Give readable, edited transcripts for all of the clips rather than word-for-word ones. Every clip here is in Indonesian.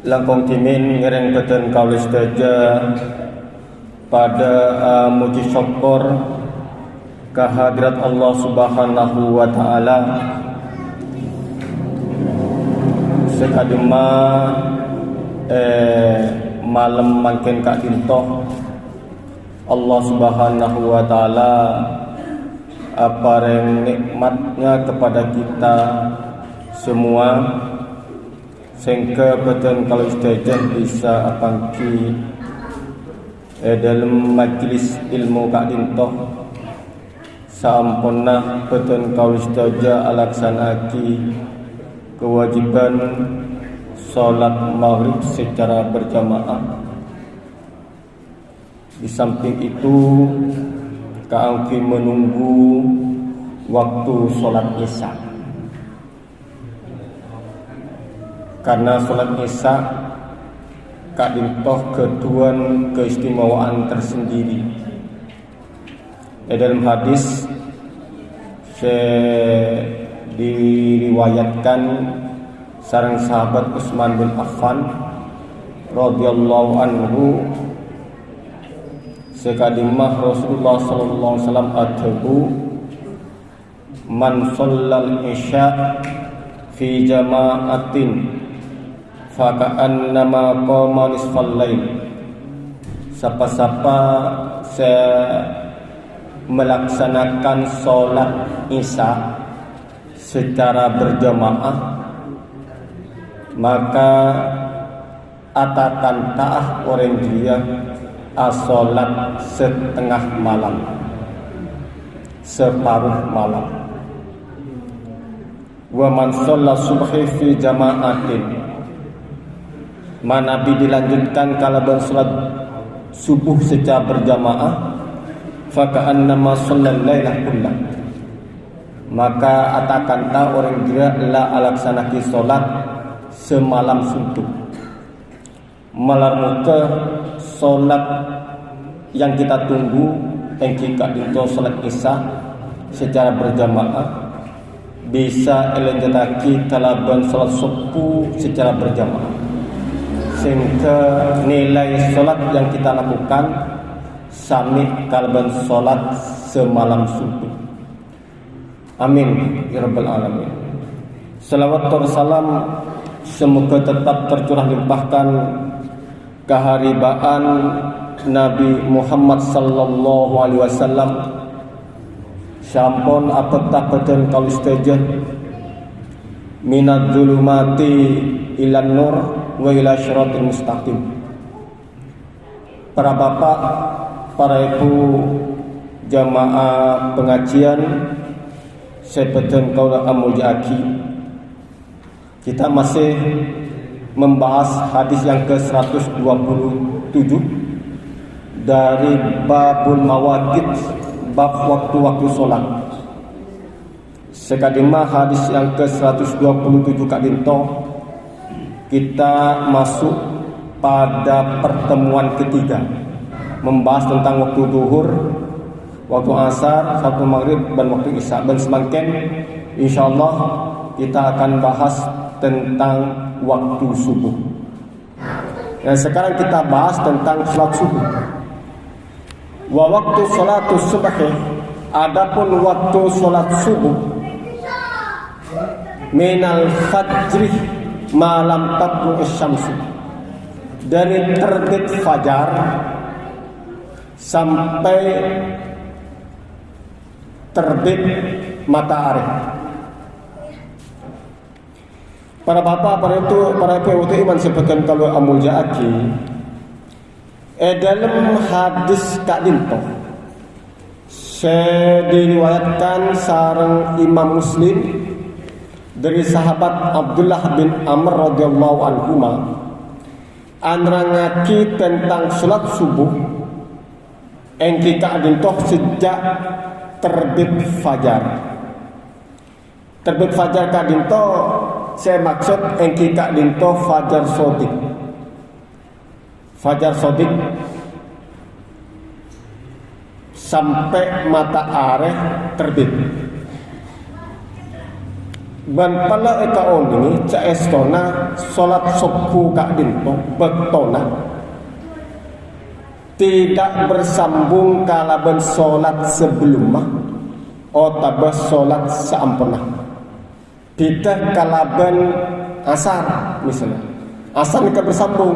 langkong timin ngereng beten kaulis daja pada muji syukur kehadirat Allah Subhanahu wa taala sekadema malam makin kak dintoh Allah Subhanahu wa taala apareng nikmatnya kepada kita semua sehingga beten kalau istajah bisa apangki dalam majlis ilmu kak dintoh sampurnah beten kalau istajah alaksanaki kewajiban sholat maghrib secara berjamaah. Di samping itu kaangki menunggu waktu sholat isya. Karena sholat isya kak dintoh ketuan keistimewaan tersendiri. Dalam hadis diriwayatkan sareng sahabat Utsman bin Affan radhiyallahu anhu sekadimah Rasulullah sallallahu alaihi wasallam atabu man shallal isya fi jama'atin faka'annama qama nisfal lail. Siapa-siapa melaksanakan sholat isya secara berjamaah maka atakan ta'ah orang dia sholat setengah malam, separuh malam. Wa man shalla subhi fi jama'atin, Nabi dilanjutkan kalau bersolat subuh secara berjamaah, faka'annama shallal lailah kullah, maka atakan tak orang kira la alaksanaki solat semalam suntuk. Malarmuka solat yang kita tunggu engkika dinto solat isya secara berjamaah bisa elenjataki kalaban solat subuh secara berjamaah, sehingga nilai solat yang kita lakukan sami kalaban solat semalam suntuk. Amin ya rabbal alamin. Salawat dan salam semoga tetap tercurah limpahkan keharibaan Nabi Muhammad sallallahu alaihi wasallam sampun apetah beten kalau istajah minad zulumati ilan nur wa ila syiratil mustaqim. Para bapak, para ibu jamaah pengajian sebeten kaula amujaki, kita masih membahas hadis yang ke-127 dari babul mawaqit, bab waktu-waktu sholat. Sekadimah hadis yang ke-127 kak dinto kita masuk pada pertemuan ketiga, membahas tentang waktu zuhur, waktu asar, waktu maghrib dan waktu isya. Dan semakin insyaallah kita akan bahas tentang waktu subuh. Dan sekarang kita bahas tentang salat subuh. Wa waktu salatus subhi, adapun waktu salat subuh, minal fajri malam tatlu syamsu, dari terbit fajar sampai terbit matahari. Para bapak, para ibu iman sebutkan kalau amul jaaki dalam hadis kak dinto diriwayatkan sareng Imam Muslim dari sahabat Abdullah bin Amr radhiyallahu anhuma anerangake tentang salat subuh engki kak dinto sejak terbit fajar. Terbit fajar kak dinto saya maksud engki kak dinto fajar sodik. Fajar sodik sampai matahari terbit. ban pala eka oni ca estona solat subuh kak dinto bektona tidak bersambung kalaban solat sebelumnya otabah solat seampuna. Tidak kalaban asar misalnya. Asar nikah bersambung,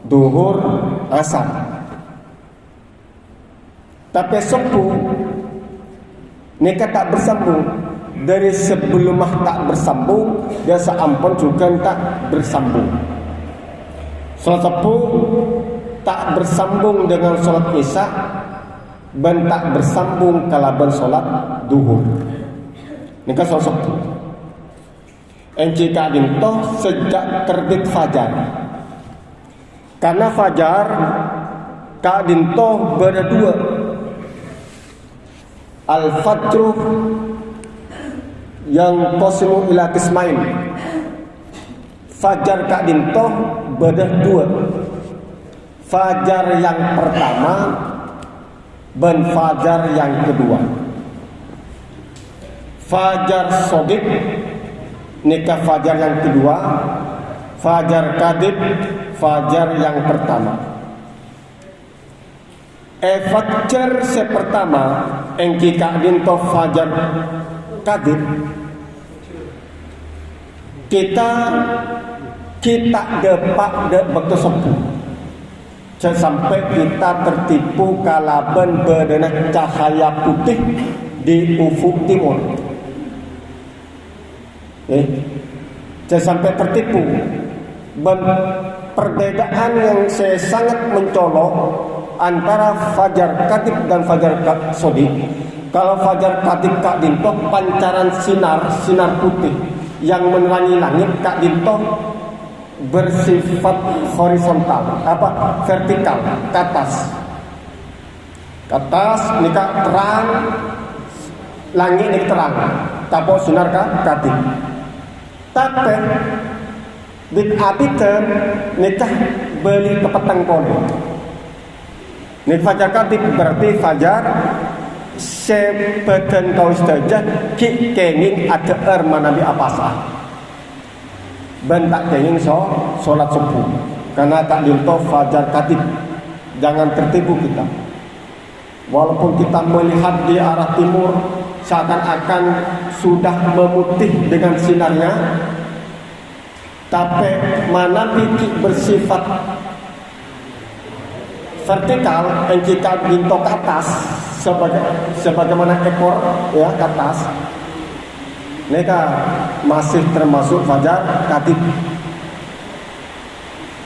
duhur asar. Tapi subuh nikah tak bersambung. Dari sebelumnya tak bersambung, dia seampun juga tak bersambung. Solat subuh tak bersambung dengan solat isya dan tak bersambung kalaban solat duhur. Nikah solat subuh. Enci kadin toh sejak terbit fajar. Karena fajar kadin toh berdua. Al-fajru yang qasimu ila qismain. Fajar kadin toh berdua. Fajar yang pertama dan fajar yang kedua. Fajar sodik nikah fajar yang kedua, fajar kadib fajar yang pertama. Fajar sepertama engki kadin to fajar kadib kita depak de bekto sepuh sampai kita tertipu kalaban berdana cahaya putih di ufuk timur. Sampai tertipu. Perbedaan yang saya sangat mencolok antara fajar kadib dan fajar sodik. Kalau fajar kadib kak dinto pancaran sinar putih yang menerangi langit, kak dinto bersifat horizontal, vertikal, ke atas. Ke atas nikah terang, langit nik terang, tapo sinar kadib. Tapi bit abiten nikah beli ke petang pole. Nik fajar kadib berarti fajar sebeten kau saja ki kenging ada manabi apasa. Ben tak kenging solat subuh. Karena tak dinto fajar kadib. Jangan tertipu kita. Walaupun kita melihat di arah timur seakan-akan sudah memutih dengan sinarnya, tapi mana biki bersifat vertikal, yang kita bintok ke atas sebagaimana ekor ya ke atas. Mereka masih termasuk fajar kadib.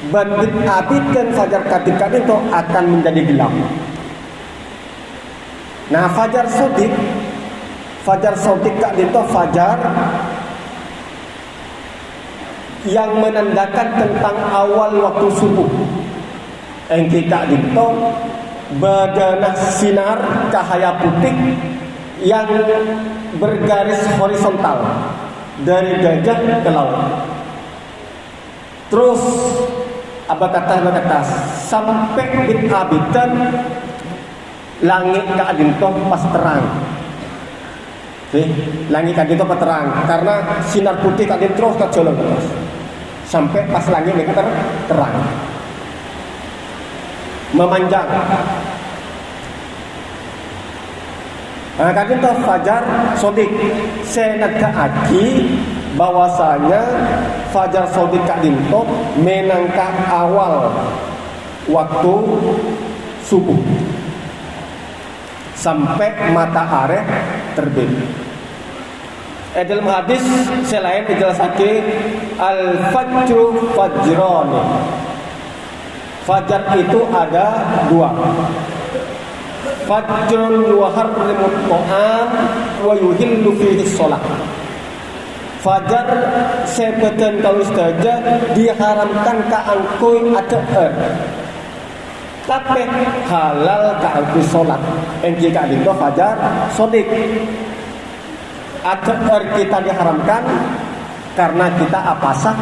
Bandit abid dan fajar kadib itu akan menjadi gelap. Nah fajar sodik kak itu fajar yang menandakan tentang awal waktu subuh. Engki kak itu badana sinar cahaya putih yang bergaris horizontal dari gajah ke laut. Terus atas sampai abitan langit kak itu pas terang. Langit kak itu pas terang karena sinar putih kak itu terus kecolong terus sampai pas langit itu terang memanjang. Nah, kak itu fajar sodik senada aki bahwasanya fajar sodik kak itu menangkah awal waktu subuh sampai matahari terbit. Dalam hadis selain dijelaskan al-fajru fajrani. Fajar itu ada dua. Fajrun yuharrimu ta'am wa yuhillu fihi sholat. Fajar sebeten kalau saja diharamkan ka angkui ada tapi halal ka angkui sholat. Yang jika itu fajar sodik. Ada kita diharamkan karena kita apasah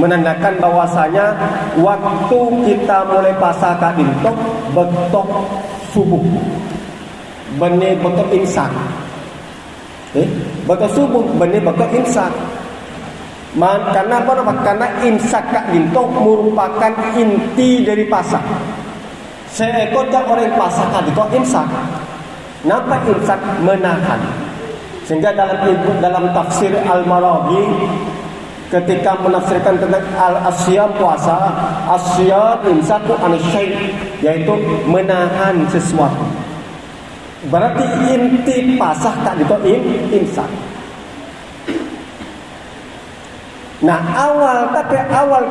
menandakan bahwasanya waktu kita mulai pasah ka itu betok subuh. Benih betok insan. bakal subuh benih bakal imsak. Karena apa? Karena imsak kak dinto merupakan inti dari pasar. Seekor orang pasar kak dinto imsak. Napa imsak? Menahan. Sehingga dalam tafsir Al-Maraghi ketika menafsirkan tentang al-asyam puasa, asyam imsaku anisyai, yaitu menahan sesuatu. Berarti inti pasah tak itu imsak. Nah awal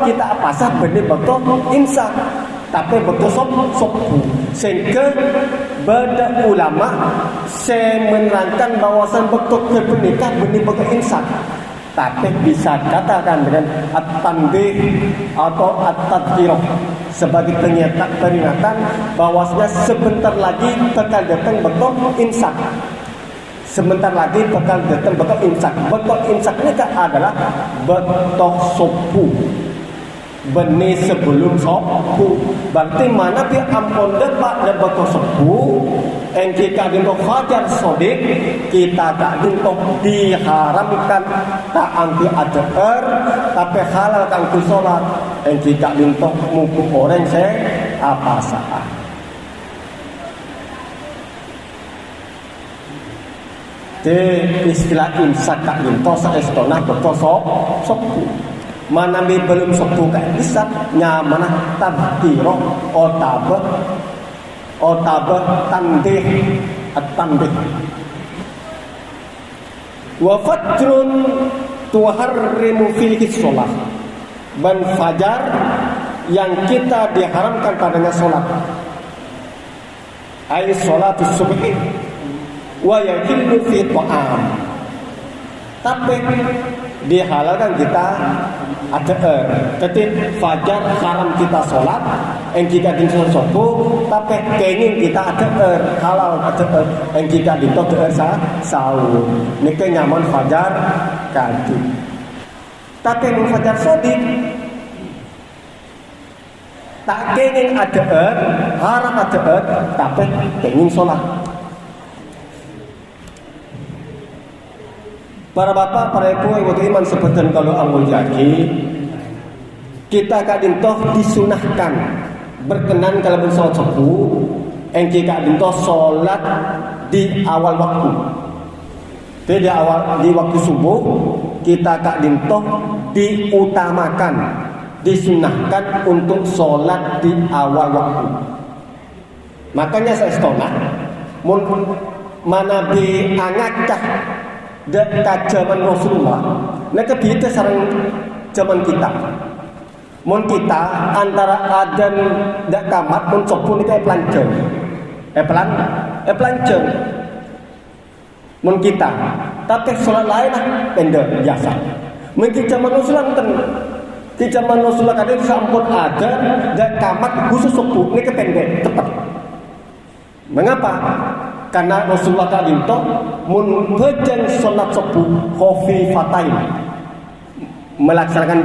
kita pasah benih betul imsak, tapi betul sopu. Sehingga beda ulama menerangkan bahawasan betul kebenikah benih betul imsak. Tapi bisa katakan dengan at-tanbih atau at-tadhkirah sebagai peringatan bahwasanya sebentar lagi bakal datang betul imsak. Sebentar lagi bakal datang betul imsak. Betul imsak ini adalah betul sopu. Benih sebelum sopu. Berarti mana pi ampun depak dan betul sopu. Jika dintok fajar sodik, kita tak dintok diharamkan tak anti ajar, tapi halal kan ku solat. Jika dintok mungku orang apa saat. Di istilah imsak tak dintok saestona betul sopu. Mana belum sopu kan bisa nyamanah tabdiro otabah tandih at-tandih wa fajrun tuharrimu fihi sholat dan fajar yang kita diharamkan padanya sholat ay sholatus subhi wa yakillu fi ta'am, tapi dihalalkan kita ada ketika fajar haram kita sholat, yang kita dinto sopo, tapi kenging kita ada halal ada yang kita dinto sahur. Nike nyaman fajar kaki. Tapi yang fajar sodik, tak kenging ada haram ada tapi kenging sholat. Para bapak, para ibu yang beriman seperti kalau angul jaki, kita kadintoh disunahkan berkenan kalau bersolat subuh, yang kita kadintoh solat di awal waktu. Jadi di waktu subuh kita kadintoh diutamakan, disunahkan untuk solat di awal waktu. Makanya saya setengah, mana diangakah dekat zaman Rasulullah, mereka kita sarang zaman kita. Mun kita antara adan dak tamat mun sopu ni kayak pelancong. Pelancong. Mun kita, tapi solat lain lah pendek biasa. Mungkin zaman Rasulullah di zaman Rasulullah kadang sampun ada dak tamat khusus sopu ni pendek tepat. Mengapa? Karena Rasulullah kadinto mun bejeng salat subuh khafifatain, melaksanakan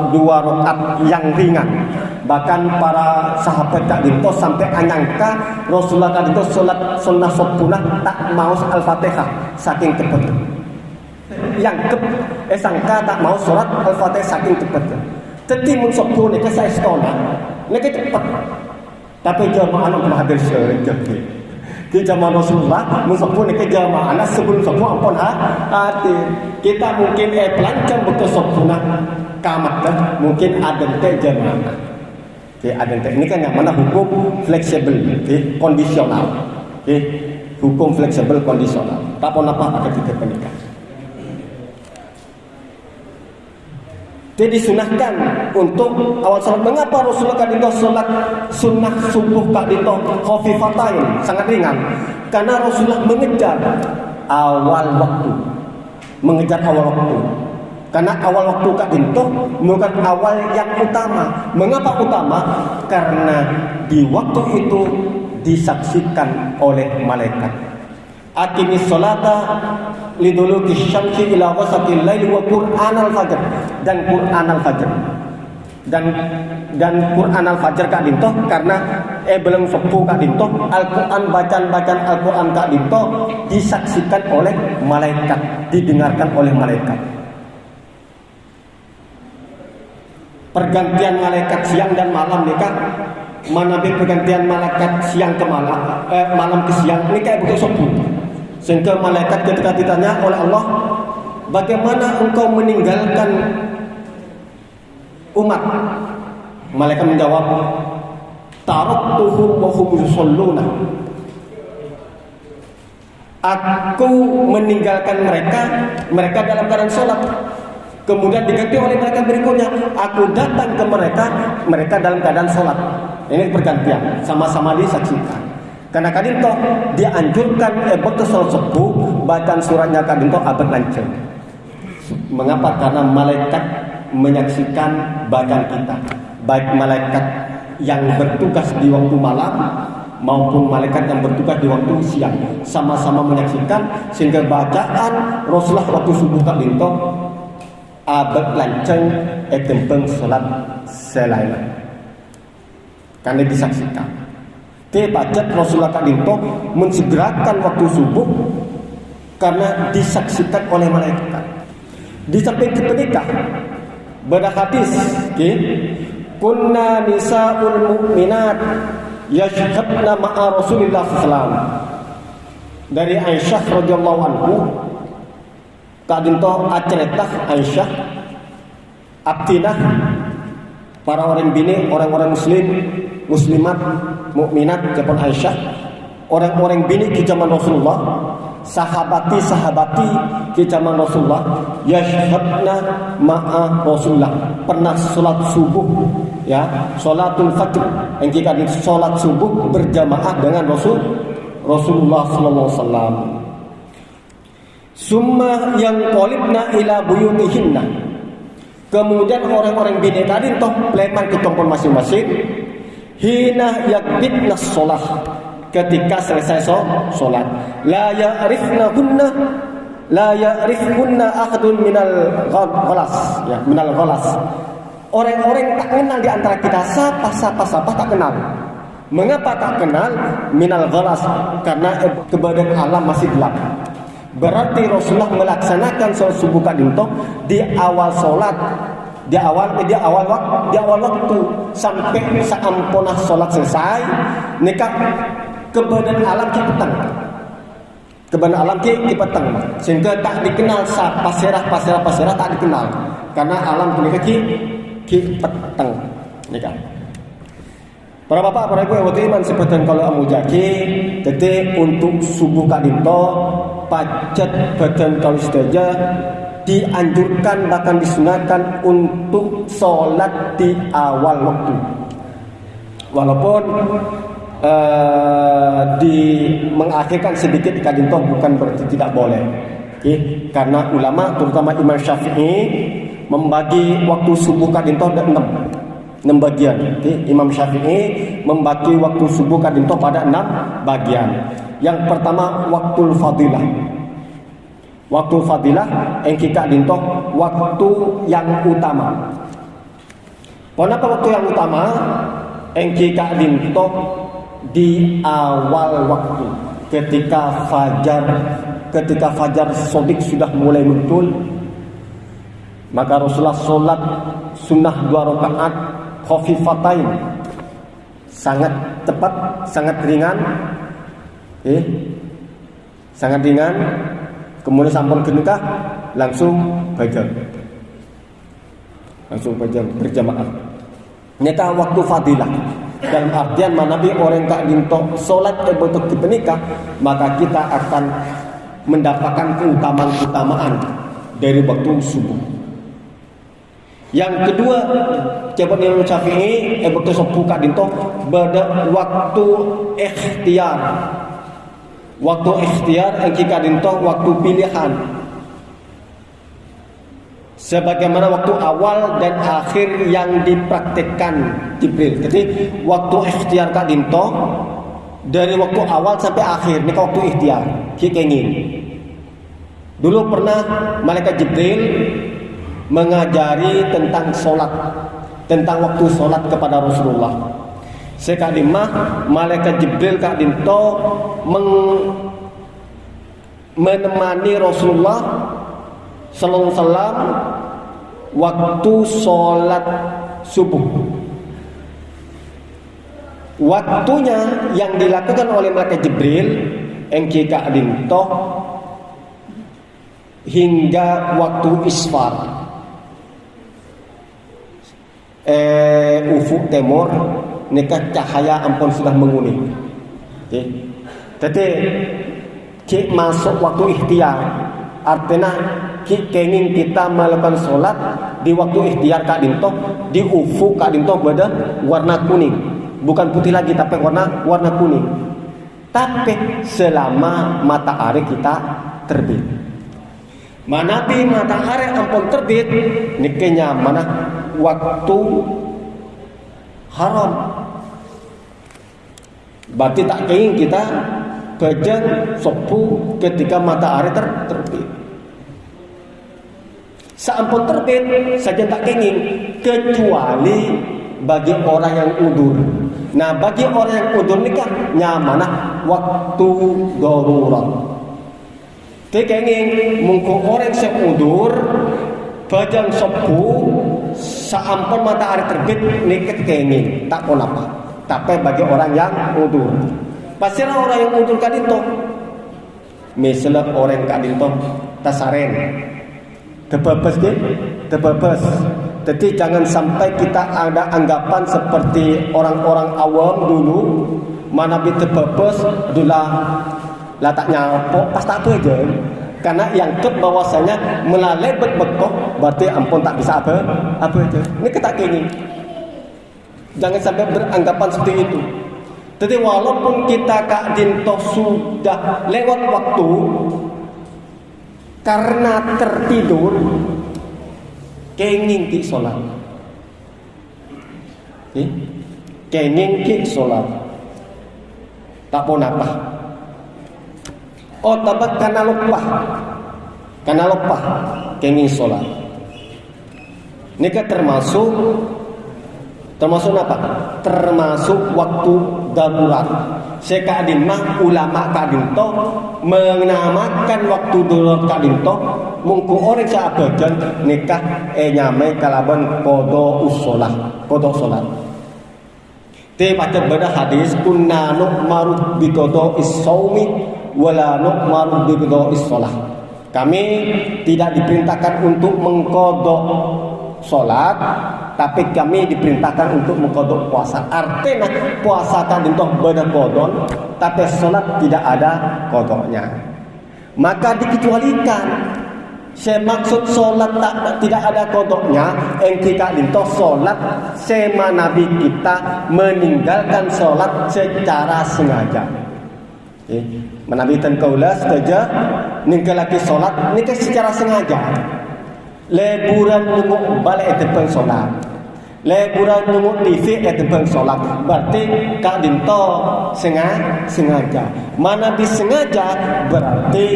dua rakaat yang ringan. Bahkan para sahabat kadinto sampai anyangka Rasulullah kadinto salat sunnah subuhna tak mau Al-Fatihah saking cepet. Yang sangka tak mau salat Al-Fatihah saking cepet. Jadi mun subuh nika saya setona nika cepet. Tapi jamaah anu hadir sejati. Di zaman Rasulullah, musafun ke jamaah anak sebelum sapu ampun hati. Kita mungkin pelancong betul sapuna kamat kan, mungkin ada teh jamaah. Ada teh ini kan yang mana hukum fleksibel, kondisional. Hukum fleksibel kondisional. Tak pun apa akan kita pernikahan. Jadi disunahkan untuk awal salat. Mengapa Rasulullah kadinto salat sunnah subuh kadinto khafifatain, sangat ringan? Karena Rasulullah mengejar awal waktu. Karena awal waktu kadinto bukan awal yang utama. Mengapa utama? Karena di waktu itu disaksikan oleh malaikat. Aqimis sholata liduluki syamsi ila ghasaqil laili wa Qur'anal fajr, dan Qur'anal fajr. dan Quran Al-Fajr Kak Dinto karena belum sepuh Kak Dinto, Al-Quran bacaan Al-Quran Kak Dinto disaksikan oleh malaikat, didengarkan oleh malaikat. Pergantian malaikat siang dan malam nih Kak, mana pergantian malaikat siang ke malam, malam ke siang ini kayak begitu sepuh. Sehingga malaikat ketika ditanya oleh Allah, bagaimana engkau meninggalkan umat? Malaikat menjawab, taraktuhum wa hum yusalluna. Aku meninggalkan mereka dalam keadaan sholat. Kemudian diganti oleh mereka berikutnya, aku datang ke mereka dalam keadaan sholat. Ini pergantian, sama-sama disaksikan. Karena Kadinto dianjurkan betul sholat subuh, bacaan suratnya Kadinto abad lanceng. Mengapa? Karena malaikat menyaksikan bacaan kita, baik malaikat yang bertugas di waktu malam maupun malaikat yang bertugas di waktu siang, sama-sama menyaksikan, sehingga bacaan Rasulullah waktu subuh Kadinto abad lanceng tentang sholat selain karena disaksikan. Bacaan Rasulullah Kak Dinto mensegerakan waktu subuh karena disaksikan oleh malaikat. Di samping ketika berhadis, kunna nisaul mu'minat yashhadna ma'a Rasulillah sallallahu dari Aisyah radhiyallahu anhu. Kak Dinto aceretah Aisyah abtinah para orang bini, orang-orang muslimat, mukminat Jepun Aisyah, orang-orang bini di zaman Rasulullah, sahabati di zaman Rasulullah, yashhadna ma'a Rasulullah, pernah sholat subuh, ya, sholatul fajr, yang jika di sholat subuh berjamaah dengan Rasulullah sallallahu alaihi wasallam. Summa yang qalibna ila buyutihinna. Kemudian orang-orang bini tadi toh pleman ke tempat masing-masing. Hina yakbitna sholat, ketika selesai sholat. La ya'rifhunna ahadun minal ghalas, ya, minal ghalas. Orang-orang tak kenal di antara kita, sapa tak kenal. Mengapa tak kenal? Minal ghalas, karena kebadan alam masih gelap. Berarti Rasulullah melaksanakan sholat subuh Kadinto di awal sholat, di awal waktu sampai saampunah sholat selesai. Nikah kebadan alam ki petang, kebadan alam ki petang, sehingga tak dikenal pasirah tak dikenal karena alam nikah ki petang nikah. Para bapak, para ibu yang waktu iman seperti kalau amu jaki, jadi untuk subuh Kadinto pacet badan kalau saja dianjurkan bahkan disunahkan untuk sholat di awal waktu. Walaupun di mengakhirkan sedikit Kadinto bukan berarti tidak boleh. Karena ulama terutama Imam Syafi'i membagi waktu subuh Kadinto ada 6 bagian. Imam Syafi'i membagi waktu subuh Kadinto pada 6 bagian. Yang pertama waktu fadilah. Waktu fadilah yang kita dinto waktu yang utama. Kenapa waktu yang utama? Yang kita dinto di awal waktu, ketika fajar sodik sudah mulai muncul, maka Rasulullah sholat sunnah 2 rakaat khafifatain, sangat cepat, sangat ringan, sangat ringan. Kemudian sampun kenikah langsung fajar berjamaah. Nyata waktu fadilah dalam artian manabi orang tak dinto solat bentuk dipenikah, maka kita akan mendapatkan keutamaan dari waktu subuh. Yang kedua, coba Imam Syafi'i waktu subuh kak dinto pada waktu ikhtiar. Waktu ikhtiar yang kita dinto waktu pilihan. Sebagaimana waktu awal dan akhir yang dipraktikkan Jibril. Jadi waktu ikhtiar Kak Dinto dari waktu awal sampai akhir ini waktu ikhtiar kita ingin. Dulu pernah malaikat Jibril mengajari tentang sholat tentang waktu solat kepada Rasulullah. Sekadimah malaikat Jibril kak dinto menemani Rasulullah sallallahu alaihi wasallam waktu solat subuh. Waktunya yang dilakukan oleh malaikat Jibril engki kak dinto hingga waktu isfar, ufuk timur nikah cahaya ampun sudah menguning. Okay. Jadi kita masuk waktu ikhtiar, artinya kita ingin kita melakukan solat di waktu ikhtiar kak dinto, di ufuk kak dinto berada warna kuning, bukan putih lagi tapi warna kuning. Tapi selama matahari kita terbit. Manabi matahari ampun terbit nikahnya mana waktu haram. Berarti tak ingin kita bejeng sopu ketika matahari terbit. Saampun terbit saja tak ingin, kecuali bagi orang yang udur. Nah, bagi orang yang udur nikah nyamanah waktu darurat. Tekenging mungku orang yang udur bajang sopu saampun matahari terbit nikah tekenging tak pun apa. Tapi bagi orang yang udur, pastilah orang yang udur kadinto. Misalnya orang kadinto tasaren, tebebes deh, tebebes. Jadi jangan sampai kita ada anggapan seperti orang-orang awam dulu, mana tebebes dulah lah tak nyapok pas tak apa aja. Karena yang bahwasanya melalui bekok berarti ampun tak bisa apa aja. Ini ketak ini. Jangan sampai beranggapan seperti itu. Jadi walaupun kita kak dinto sudah lewat waktu karena tertidur, kenging ki solat. Kenging ki solat. Tak pun apa. Oh tabat karena lupa kenging solat. Ini termasuk apa? Termasuk waktu darurat. Sekadimah ulama kadinto menamakan waktu darurat kadinto mungku orang sahabajan nikah nyamai kalaban kodo solat. Te baca pada hadis kunna nu'maru bi kodo is-saumi wala nu'maru bi kodo is-salah. Kami tidak diperintahkan untuk mengkodok solat, tapi kami diperintahkan untuk mengkodok puasa. Artinya puasa kan untuk berkodon, tapi solat tidak ada kodoknya. Maka dikecualikan. Saya maksud solat tidak ada kodoknya. Engkika dinto solat sema Nabi kita meninggalkan solat secara sengaja. Menabi tengkaulah saja ninggalaki solat nikah secara sengaja. Leburan nunggu balik etepeng solat, leburan nunggu TV etepeng solat. Berarti kak dinto sengaja. Mana disengaja berarti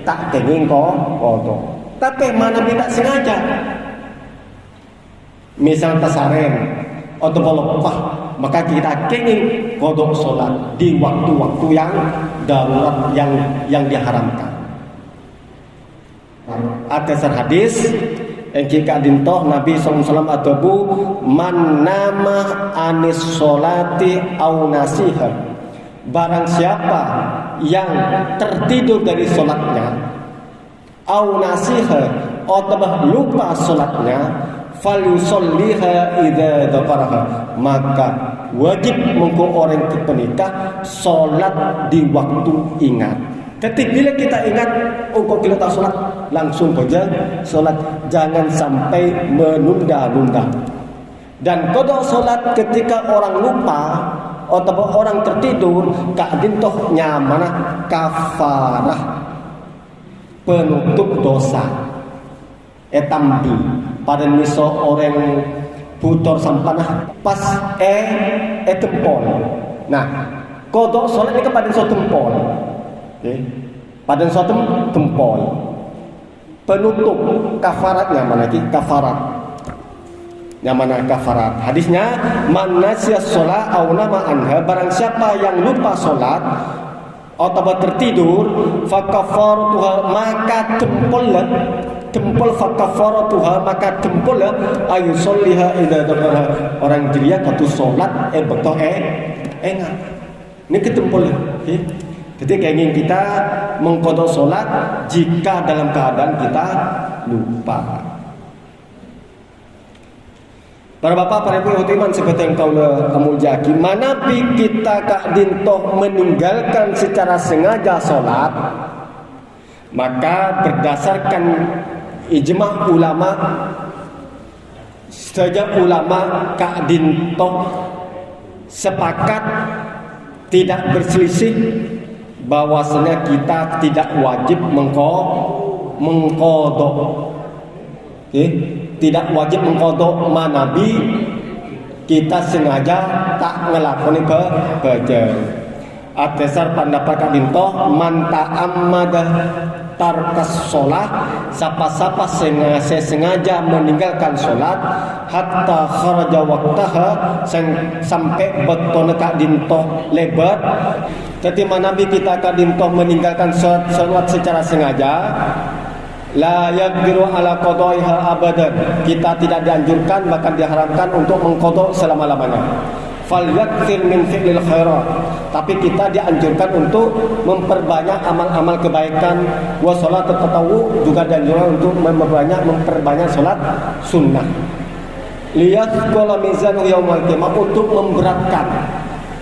tak kenging kodok. Tapi mana tak sengaja. Misal tasaren atau lupa, maka kita kenging kodok solat di waktu-waktu yang darurat yang diharamkan. Ada hadis yang jika dintoh Nabi SAW adabu man nama anis solati au nasiha. Barang siapa yang tertidur dari solatnya au nasiha atau lupa solatnya falyusolliha idza dzakaraha, maka wajib mengko orang penikah solat di waktu ingat. Jadi bila kita ingat, kita tak solat, langsung saja solat. Jangan sampai menunda-nunda. Dan kodok solat ketika orang lupa atau orang tertidur, kak dintoh nyamana kafarah penutup dosa. Etambi pada miso orang putor sampanah pas tempol. Nah, kodok solat ini kepada so tempol. Okay. Pada suatu tempol penutup kafaratnya mana lagi kafarat yang mana kafarat. Hadisnya, man nasiya shalah aw nama anha, barang siapa yang lupa salat atau tertidur, fa kafaratuha, maka dempul fa kafaratuha, maka dempul ayu sholliha idza dzakara, orang dia katu salat beto engat. Ini ketempul. Okay? Ketika ingin kita mengqada salat jika dalam keadaan kita lupa. Para bapak, para ibu iman seperti yang tahu amul jaki, manapi kita kak dintoh meninggalkan secara sengaja salat, maka berdasarkan ijma ulama, sejak ulama kak dintoh sepakat tidak berselisih bahwasanya kita tidak wajib mengqadha. Okay? Tidak wajib mengqadha manabi kita sengaja tak ngelakoni bejer. Adasar pendapat kak dintoh, man ta'ammada tarkas sholat, siapa-siapa sengaja meninggalkan sholat hatta kharaja waqtaha, sampai betone kak dintoh lebat. Ketika Nabi kita kak dintoh meninggalkan sholat secara sengaja, la yaqdiru ala qadaiha abadan, kita tidak dianjurkan bahkan diharamkan untuk mengqadha selama-lamanya. Fal yakthir min fi'lil khairat, tapi kita dianjurkan untuk memperbanyak amal-amal kebaikan. Wa salat tatawwu, juga dianjurkan untuk memperbanyak salat sunnah. Liyasqala mizanu yaumil qiyamah, untuk memberatkan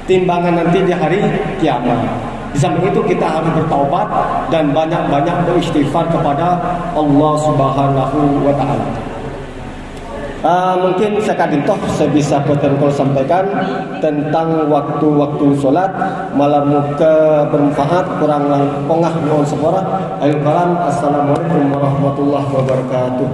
timbangan nanti di hari kiamat. Di samping itu kita harus bertaubat dan banyak-banyak beristighfar kepada Allah Subhanahu wa taala. Mungkin sekadintoh sebisa potensial sampaikan tentang waktu-waktu sholat. Malam muka bermanfaat, kurang pongah mohon sepora. Ayo kalam, assalamualaikum warahmatullahi wabarakatuh.